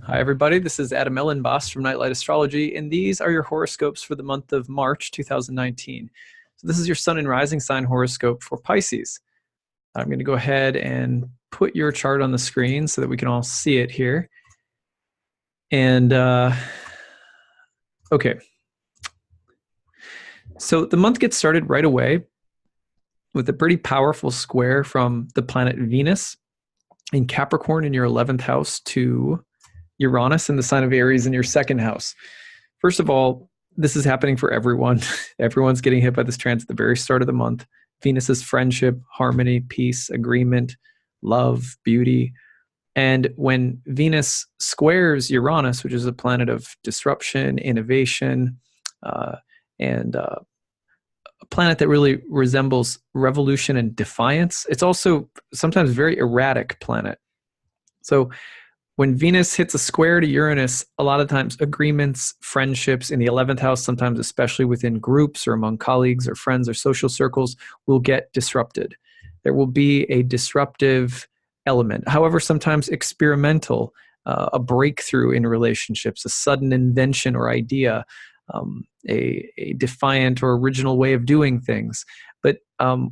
Hi, everybody. This is Adam Elenbaas from Nightlight Astrology, and these are your horoscopes for the month of March 2019. So this is your sun and rising sign horoscope for Pisces. I'm going to go ahead and put your chart on the screen so that we can all see it here. And okay. So the month gets started right away with a pretty powerful square from the planet Venus in Capricorn in your 11th house to Uranus in the sign of Aries in your second house. First of all, this is happening for everyone. Everyone's getting hit by this transit at the very start of the month. Venus is friendship, harmony, peace, agreement, love, beauty. And when Venus squares Uranus, which is a planet of disruption, innovation, and a planet that really resembles revolution and defiance, it's also sometimes a very erratic planet. So when Venus hits a square to Uranus, a lot of times agreements, friendships in the 11th house, sometimes especially within groups or among colleagues or friends or social circles, will get disrupted. There will be a disruptive element. However, sometimes experimental, a breakthrough in relationships, a sudden invention or idea, a defiant or original way of doing things. But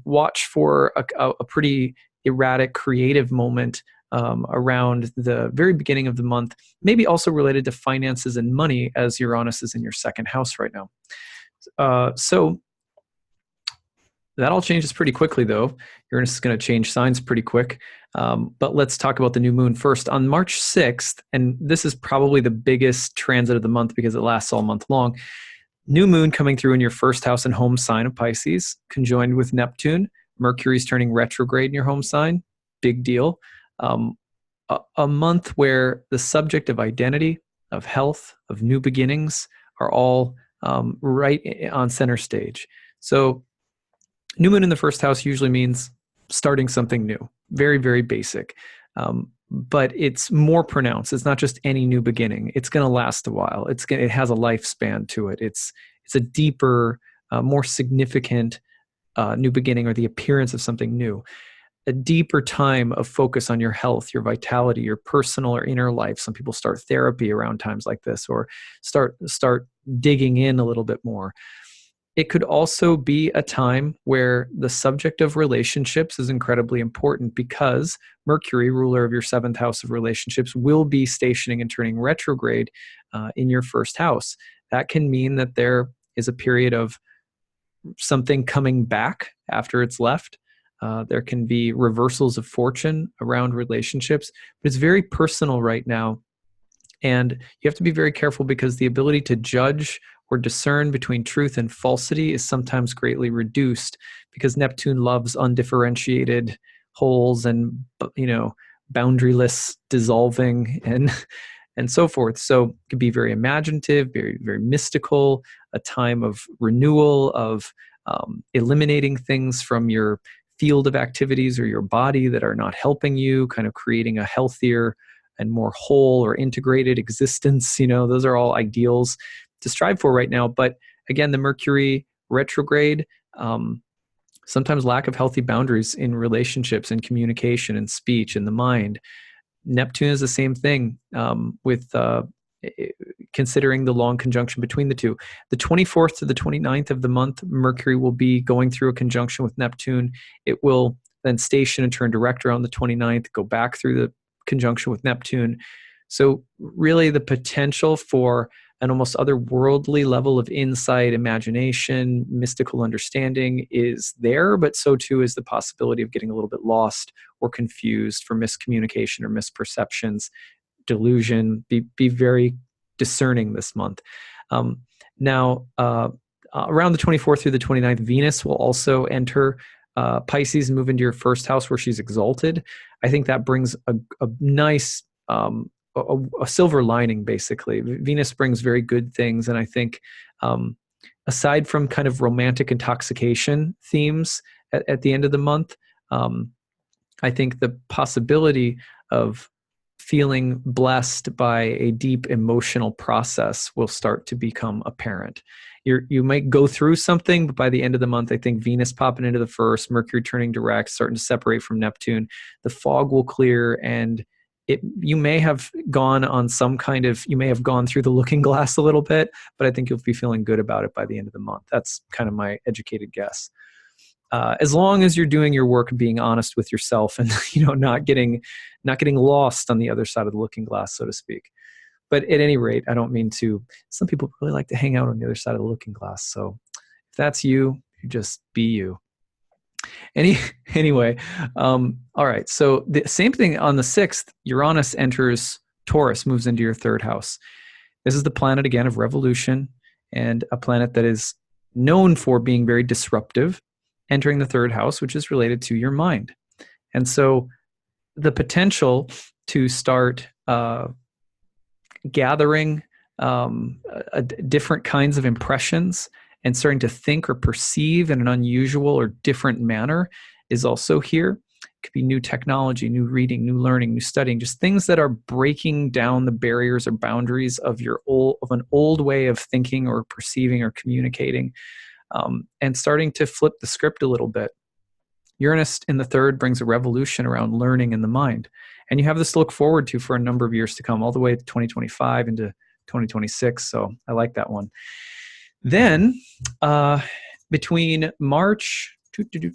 watch for a pretty erratic, creative moment around the very beginning of the month, maybe also related to finances and money, as Uranus is in your second house right now. So that all changes pretty quickly, though. Uranus is going to change signs pretty quick. But let's talk about the new moon first. On March 6th, and this is probably the biggest transit of the month because it lasts all month long, new moon coming through in your first house and home sign of Pisces, conjoined with Neptune. Mercury's turning retrograde in your home sign. Big deal. A month where the subject of identity, of health, of new beginnings are all right on center stage. So new moon in the first house usually means starting something new. Very, very basic. But it's more pronounced. It's not just any new beginning. It's going to last a while. It has a lifespan to it. It's a deeper, more significant new beginning, or the appearance of something new. A deeper time of focus on your health, your vitality, your personal or inner life. Some people start therapy around times like this, or start digging in a little bit more. It could also be a time where the subject of relationships is incredibly important, because Mercury, ruler of your seventh house of relationships, will be stationing and turning retrograde in your first house. That can mean that there is a period of something coming back after it's left. There can be reversals of fortune around relationships, but it's very personal right now. And you have to be very careful, because the ability to judge or discern between truth and falsity is sometimes greatly reduced, because Neptune loves undifferentiated wholes and, boundaryless dissolving and so forth. So it could be very imaginative, very, very mystical, a time of renewal, of eliminating things from your field of activities or your body that are not helping you, kind of creating a healthier and more whole or integrated existence. Those are all ideals to strive for right now. But again, the Mercury retrograde, sometimes lack of healthy boundaries in relationships and communication and speech and the mind. Neptune is the same thing, with considering the long conjunction between the two. The 24th to the 29th of the month, Mercury will be going through a conjunction with Neptune. It will then station and turn direct around the 29th, go back through the conjunction with Neptune. So really the potential for an almost otherworldly level of insight, imagination, mystical understanding is there, but so too is the possibility of getting a little bit lost or confused for miscommunication or misperceptions, delusion. Be very discerning this month. Now, around the 24th through the 29th, Venus will also enter Pisces and move into your first house, where she's exalted. I think that brings a nice, a silver lining, basically. Venus brings very good things. And I think aside from kind of romantic intoxication themes at the end of the month, I think the possibility of feeling blessed by a deep emotional process will start to become apparent. You might go through something, but by the end of the month, I think Venus popping into the first, Mercury turning direct, starting to separate from Neptune, the fog will clear, and you may have gone on some kind of, you may have gone through the looking glass a little bit, but I think you'll be feeling good about it by the end of the month. That's kind of my educated guess. As long as you're doing your work and being honest with yourself, and not getting lost on the other side of the looking glass, so to speak. But at any rate, I don't mean to. Some people really like to hang out on the other side of the looking glass. So if that's you, you just be you. Anyway, all right. So the same thing on the 6th, Uranus enters Taurus, moves into your 3rd house. This is the planet, again, of revolution, and a planet that is known for being very disruptive, entering the 3rd house, which is related to your mind. And so the potential to start gathering different kinds of impressions and starting to think or perceive in an unusual or different manner is also here. It could be new technology, new reading, new learning, new studying, just things that are breaking down the barriers or boundaries of an old way of thinking or perceiving or communicating, and starting to flip the script a little bit. Uranus in the 3rd brings a revolution around learning in the mind. And you have this to look forward to for a number of years to come, all the way to 2025 into 2026. So I like that one. Then between March 14th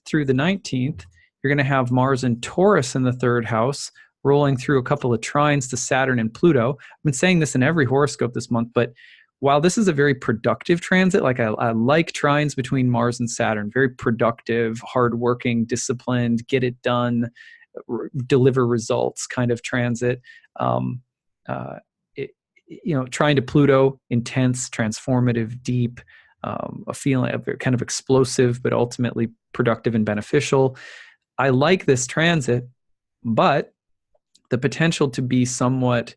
through the 19th, you're going to have Mars and Taurus in the 3rd house, rolling through a couple of trines to Saturn and Pluto. I've been saying this in every horoscope this month, but while this is a very productive transit, like I like trines between Mars and Saturn, very productive, hardworking, disciplined, get it done, deliver results kind of transit. Trine to Pluto, intense, transformative, deep, a feeling of kind of explosive, but ultimately productive and beneficial. I like this transit, but the potential to be somewhat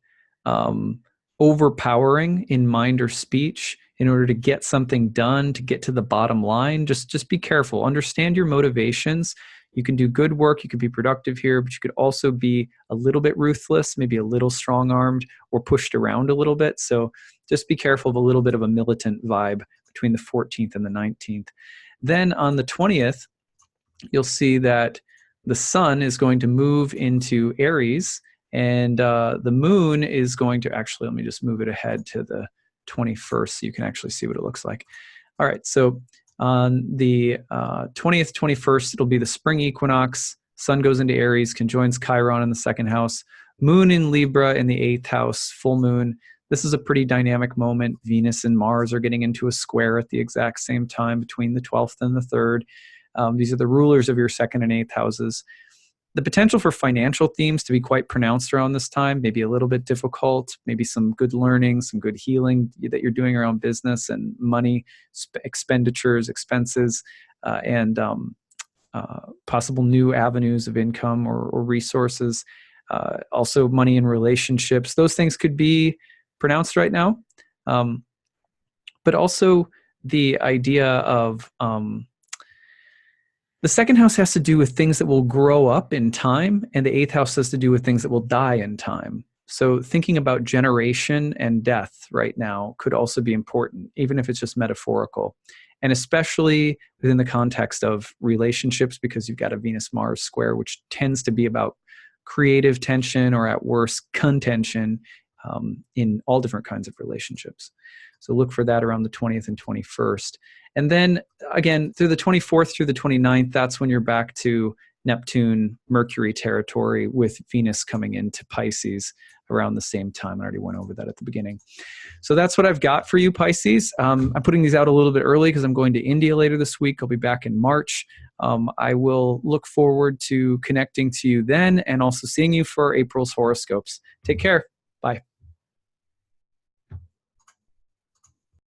overpowering in mind or speech in order to get something done, to get to the bottom line. Just be careful. Understand your motivations. You can do good work. You can be productive here, but you could also be a little bit ruthless, maybe a little strong-armed or pushed around a little bit. So just be careful of a little bit of a militant vibe between the 14th and the 19th. Then on the 20th, you'll see that the sun is going to move into Aries, and the moon is going to actually, let me just move it ahead to the 21st so you can actually see what it looks like. All right, so on the 20th, 21st, it'll be the spring equinox. Sun goes into Aries, conjoins Chiron in the 2nd house. Moon in Libra in the 8th house, full moon. This is a pretty dynamic moment. Venus and Mars are getting into a square at the exact same time between the 12th and the 3rd. These are the rulers of your 2nd and 8th houses. The potential for financial themes to be quite pronounced around this time, maybe a little bit difficult, maybe some good learning, some good healing that you're doing around business and money, expenditures, expenses, and possible new avenues of income or resources. Also money in relationships. Those things could be pronounced right now. But also the idea of the 2nd house has to do with things that will grow up in time, and the 8th house has to do with things that will die in time. So thinking about generation and death right now could also be important, even if it's just metaphorical. And especially within the context of relationships, because you've got a Venus-Mars square, which tends to be about creative tension or at worst contention in all different kinds of relationships. So look for that around the 20th and 21st. And then again, through the 24th through the 29th, that's when you're back to Neptune, Mercury territory with Venus coming into Pisces around the same time. I already went over that at the beginning. So that's what I've got for you, Pisces. I'm putting these out a little bit early because I'm going to India later this week. I'll be back in March. I will look forward to connecting to you then and also seeing you for April's horoscopes. Take care. Bye.